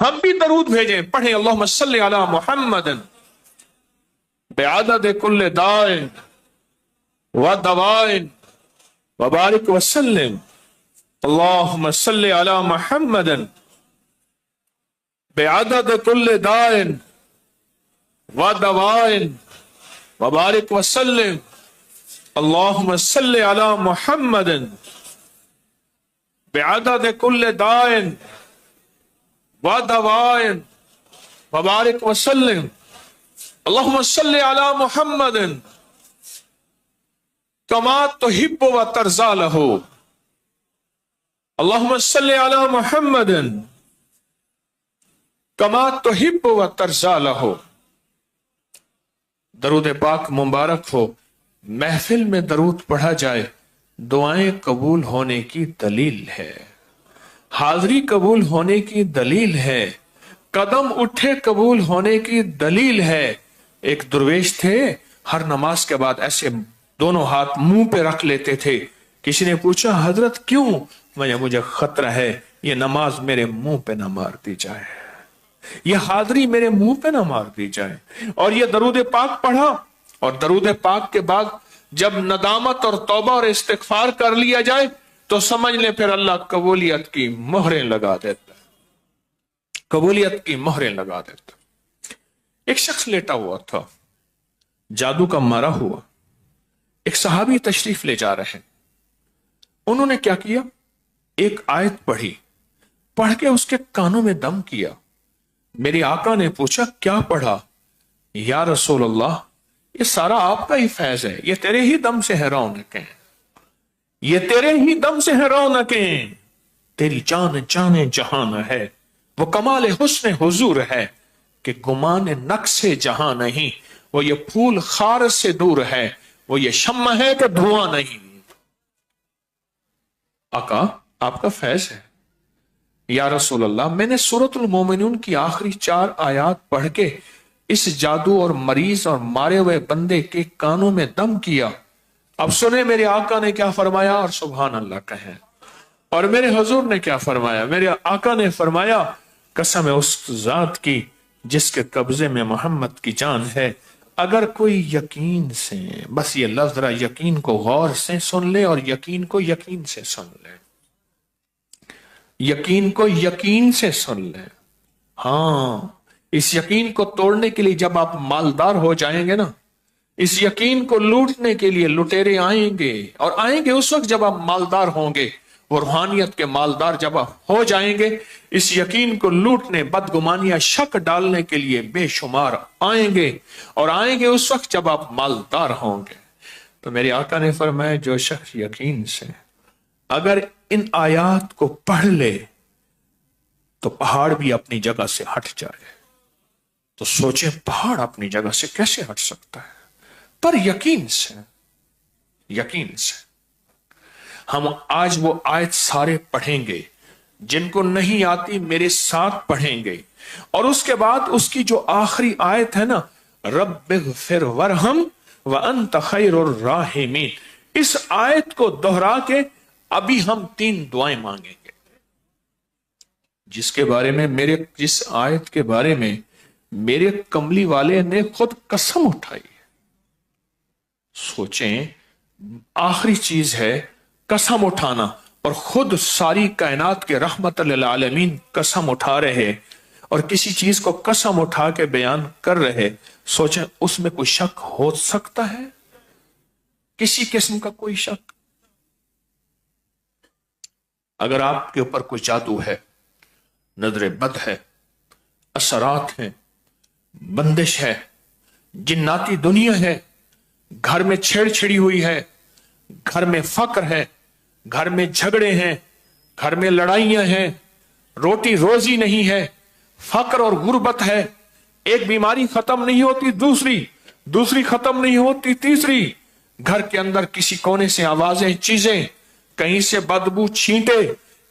ہم بھی درود بھیجیں، پڑھیں اللہم صلی علی محمد بعدد کل دائن و دوائن وبارک وسلم، اللہم صلی علی محمد بعدد کل دائن و دوائن وبارک وسلم، اللہم صلی علی محمد بعدد کل دائن و دوائن وبارک وسلم، اللہم صلی علی محمد کما تحب و ترضی لہ، اللہم صلی علی محمد کما تحب و ترضی لہ۔ درود پاک مبارک ہو، محفل میں درود پڑھا جائے دعائیں قبول ہونے کی دلیل ہے، حاضری قبول ہونے کی دلیل ہے، قدم اٹھے قبول ہونے کی دلیل ہے۔ ایک درویش تھے، ہر نماز کے بعد ایسے دونوں ہاتھ منہ پہ رکھ لیتے تھے۔ کسی نے پوچھا حضرت کیوں؟ مجھے خطرہ ہے یہ نماز میرے منہ پہ نہ مار دی جائے، یہ حاضری میرے منہ پہ نہ مار دی جائے۔ اور یہ درود پاک پڑھا، اور درود پاک کے بعد جب ندامت اور توبہ اور استغفار کر لیا جائے تو سمجھ لیں پھر اللہ قبولیت کی مہریں لگا دیتا، قبولیت کی مہریں لگا دیتا۔ ایک شخص لیٹا ہوا تھا، جادو کا مارا ہوا، ایک صحابی تشریف لے جا رہے ہیں۔ انہوں نے کیا کیا؟ ایک آیت پڑھی، پڑھ کے اس کے کانوں میں دم کیا۔ میرے آقا نے پوچھا کیا پڑھا؟ یا رسول اللہ یہ سارا آپ کا ہی فیض ہے، یہ تیرے ہی دم سے ہے رونقیں، یہ تیرے ہی دم سے ہے رونقیں، تیری جان جان جہان ہے، وہ کمال حسن حضور ہے کہ گمان نقص جہاں نہیں، وہ یہ پھول خار سے دور ہے، وہ یہ شمع ہے کہ دھواں نہیں۔ آقا آپ کا فیض ہے۔ یا رسول اللہ میں نے سورۃ المومنون کی آخری 4 آیات پڑھ کے اس جادو اور مریض اور مارے ہوئے بندے کے کانوں میں دم کیا۔ اب سنیں میرے آقا نے کیا فرمایا، اور سبحان اللہ کہیں۔ اور میرے حضور نے کیا فرمایا؟ میرے آقا نے فرمایا قسم ہے اس ذات کی جس کے قبضے میں محمد کی جان ہے، اگر کوئی یقین سے، بس یہ لفظ ذرا یقین کو غور سے سن لے اور یقین کو یقین سے سن لے، یقین کو یقین سے سن لے۔ ہاں اس یقین کو توڑنے کے لیے جب آپ مالدار ہو جائیں گے نا، اس یقین کو لوٹنے کے لیے لٹیرے آئیں گے، اور آئیں گے اس وقت جب آپ مالدار ہوں گے، وہ روحانیت کے مالدار جب آپ ہو جائیں گے، اس یقین کو لوٹنے، بدگمانیاں، شک ڈالنے کے لیے بے شمار آئیں گے، اور آئیں گے اس وقت جب آپ مالدار ہوں گے۔ تو میرے آقا نے فرمایا جو شخص یقین سے اگر ان آیات کو پڑھ لے تو پہاڑ بھی اپنی جگہ سے ہٹ جائے۔ تو سوچیں پہاڑ اپنی جگہ سے کیسے ہٹ سکتا ہے؟ پر یقین سے، یقین سے۔ ہم آج وہ آیت سارے پڑھیں گے، جن کو نہیں آتی میرے ساتھ پڑھیں گے، اور اس کے بعد اس کی جو آخری آیت ہے نا، رب اغفر ورحم وانت خیر الراحمین، اس آیت کو دہرا کے ابھی ہم 3 دعائیں مانگیں گے، جس کے بارے میں جس آیت کے بارے میں میرے کملی والے نے خود قسم اٹھائی ہے۔ سوچیں آخری چیز ہے قسم اٹھانا، اور خود ساری کائنات کے رحمت للعالمین قسم اٹھا رہے، اور کسی چیز کو قسم اٹھا کے بیان کر رہے۔ سوچیں اس میں کوئی شک ہو سکتا ہے؟ کسی قسم کا کوئی شک؟ اگر آپ کے اوپر کوئی جادو ہے، نظر بد ہے، اثرات ہیں، بندش ہے، جناتی دنیا ہے، گھر میں چھیڑ چھڑی ہوئی ہے، گھر میں فقر ہے، گھر میں جھگڑے ہیں، گھر میں لڑائیاں ہیں، روٹی روزی نہیں ہے، فقر اور غربت ہے، ایک بیماری ختم نہیں ہوتی دوسری ختم نہیں ہوتی تیسری، گھر کے اندر کسی کونے سے آوازیں، چیزیں، کہیں سے بدبو چھینٹے،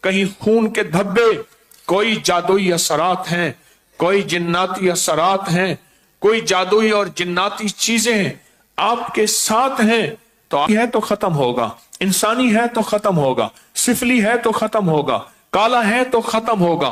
کہیں خون کے دھبے، کوئی جادوئی اثرات ہیں، کوئی جناتی اثرات ہیں، کوئی جادوئی اور جناتی چیزیں آپ کے ساتھ ہیں، تو ہے تو ختم ہوگا، انسانی ہے تو ختم ہوگا، سفلی ہے تو ختم ہوگا، کالا ہے تو ختم ہوگا،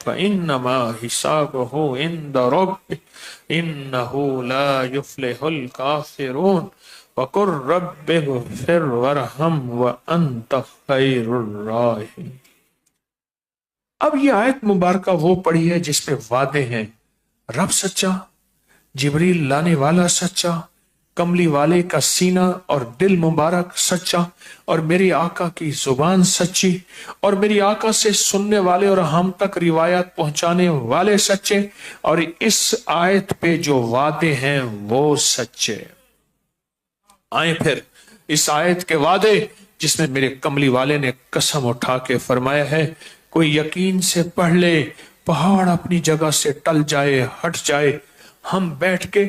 فإنما حسابه عند ربه إنه لا يفلح الكافرون وقل رب اغفر وارحم وأنت خير الراحمين۔ اب یہ آیت مبارکہ وہ پڑھی ہے جس پہ وعدے ہیں، رب سچا، جبریل لانے والا سچا، کملی والے کا سینہ اور دل مبارک سچا، اور میری آقا کی زبان سچی، اور میری آقا سے سننے والے اور ہم تک روایات پہنچانے والے سچے، اور اس آیت پہ جو وعدے ہیں وہ سچے۔ آئیں پھر اس آیت کے وعدے جس میں میرے کملی والے نے قسم اٹھا کے فرمایا ہے، کوئی یقین سے پڑھ لے، پہاڑ اپنی جگہ سے ٹل جائے، ہٹ جائے۔ ہم بیٹھ کے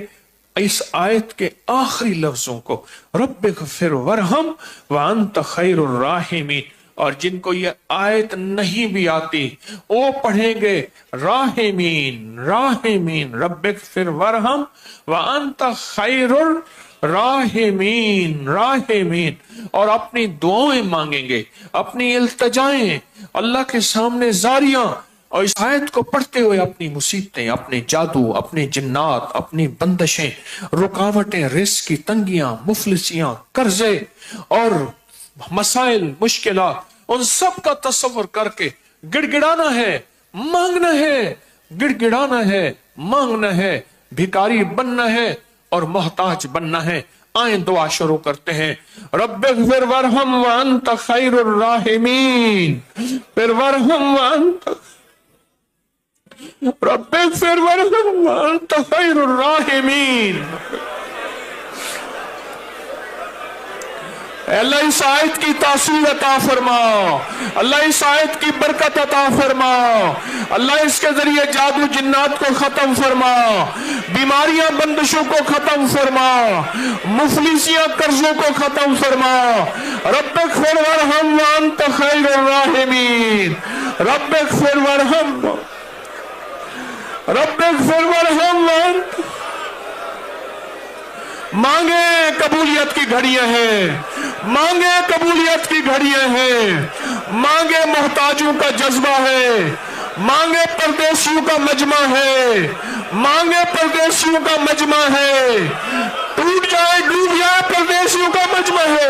اس آیت کے آخری لفظوں کو رب اغفر ورحم وانت خیر الراحمین، اور جن کو یہ آیت نہیں بھی آتی وہ پڑھیں گے راحمین راحمین، رب اغفر ورحم وانت خیر راحمین راحمین، اور اپنی دعائیں مانگیں گے، اپنی التجائیں اللہ کے سامنے زاریاں، اور اس آیت کو پڑھتے ہوئے اپنی مصیبتیں، اپنے جادو، اپنے جنات، اپنی بندشیں، رکاوٹیں، رزق کی تنگیاں، مفلسیاں، قرضے اور مسائل، مشکلات، ان سب کا تصور کر کے گڑ گڑانا ہے، مانگنا ہے، گڑ گڑانا ہے، مانگنا ہے، بھکاری بننا ہے اور محتاج بننا ہے۔ آئیں دعا شروع کرتے ہیں۔ رب اغفر ورحم وانت خیر الراحمین، پھر ورحم وانت، رب اغفر ورحم وانت خیر الراحمین۔ اے اللہ اس آیت کی تاثیر عطا فرما، اللہ اس آیت کی برکت عطا فرما، اللہ اس کے ذریعے جادو جنات کو ختم فرما، بیماریاں بندشوں کو ختم فرما، مفلسیاں قرضوں کو ختم فرما۔ رب اغفر ورحم وانت خیر الراحمین، رب اغفر ورحم، رب اغفر ورحم وانت۔ مانگے قبولیت کی گھڑیاں ہیں، مانگے قبولیت کی گھڑیاں ہیں، مانگے محتاجوں کا جذبہ ہے، مانگے پردیسیوں کا مجمع ہے، مانگے پردیسیوں کا مجمع ہے، ٹوٹ جائے ڈوب جائے پردیسیوں کا مجمع ہے۔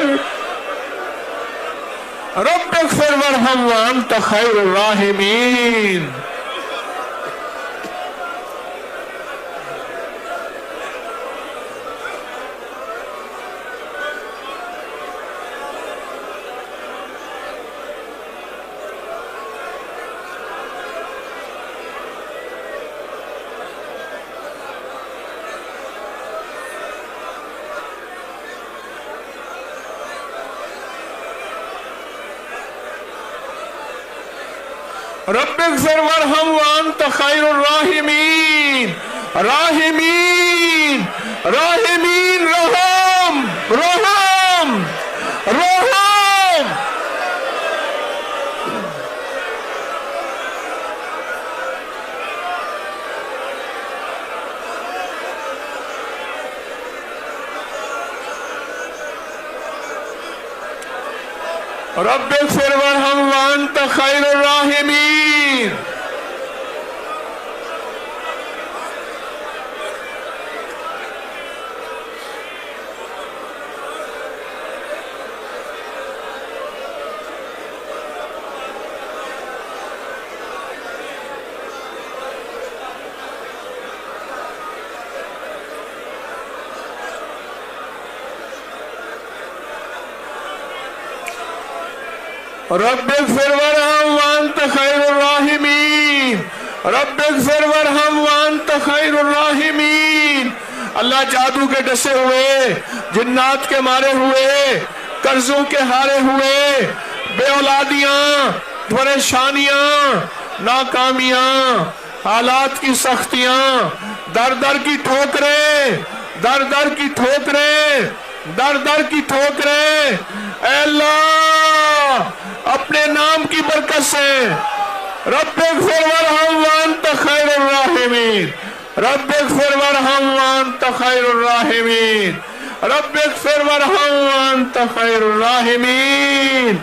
رب اغفر ورحم وانت خیر الراحمین۔ رب اغفر ورحم وانت خیر الراحمین، راحمین راحمین، رحم رحم رحم۔ رب اغفر ورحم وانت خیر الراحمین۔ رب اغفر ورحم وانت خیر الراحمین، رب اغفر ورحم وانت خیر الراحمین۔ اللہ جادو کے ڈسے ہوئے، جنات کے مارے ہوئے، قرضوں کے ہارے ہوئے، بے اولادیاں، پریشانیاں، ناکامیاں، حالات کی سختیاں، در در کی ٹھوکریں، در در کی ٹھوکریں، در در کی ٹھوکریں، اے اللہ اپنے نام کی برکت سے رب اغفر ورحم وانت خیر الراحمین، رب اغفر ورحم وانت خیر الراحمین، رب اغفر ورحم وانت خیر الراحمین۔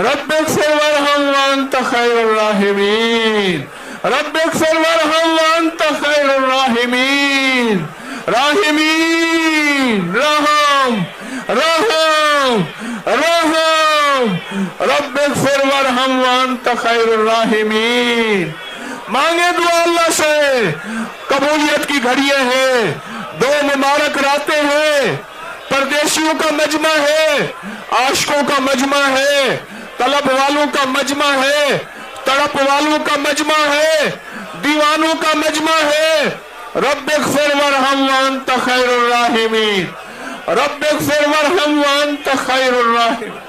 رب اغفر وارحم وانت خیر الراحمین رب اغفر وارحم وانت خیر الراحمین راحمین رحم رحم رحم رب اغفر وارحم وانت خیر الراحمین. مانگے دعا اللہ سے، قبولیت کی گھڑیاں ہیں، دو مبارک راتیں ہیں، پردیسیوں کا مجمع ہے، عاشقوں کا مجمع ہے، طلب والوں کا مجمع ہے، تڑپ والوں کا مجمع ہے، دیوانوں کا مجمع ہے. رب اغفر وارحم وانت خیر الراحمین رب اغفر وارحم وانت خیر الراحمین.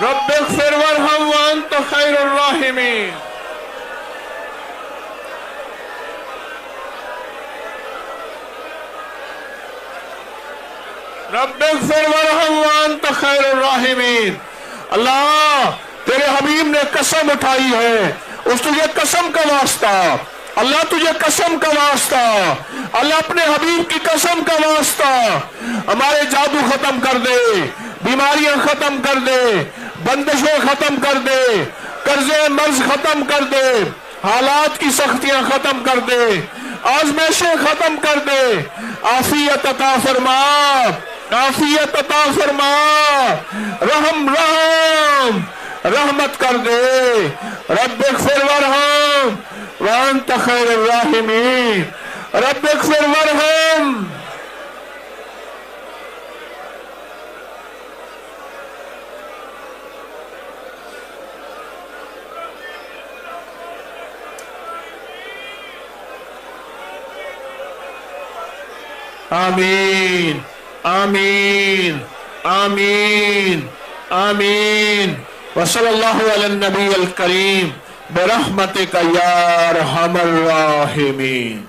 رب اغفر وارحم وانت خیر الراحمین. رب اغفر وارحم وانت خیر الراحمین. اللہ تیرے حبیب نے قسم اٹھائی ہے، اس تجھے قسم کا واسطہ، اللہ تجھے قسم کا واسطہ، اللہ اپنے حبیب کی قسم کا واسطہ ہمارے جادو ختم کر دے، بیماریاں ختم کر دے، بندشیں ختم کر دے، قرضے مرض ختم کر دے، حالات کی سختیاں ختم کر دے، آزمائشیں ختم کر دے، عافیت عطا فرما، عافیت عطا فرما، رحم رحم رحمت کر دے. رب اغفر وارحم وانت خیر الراحمین رب اغفر وارحم. آمین آمین آمین آمین. وصلی اللہ علی النبی الکریم برحمتک یا ارحم الراحمین.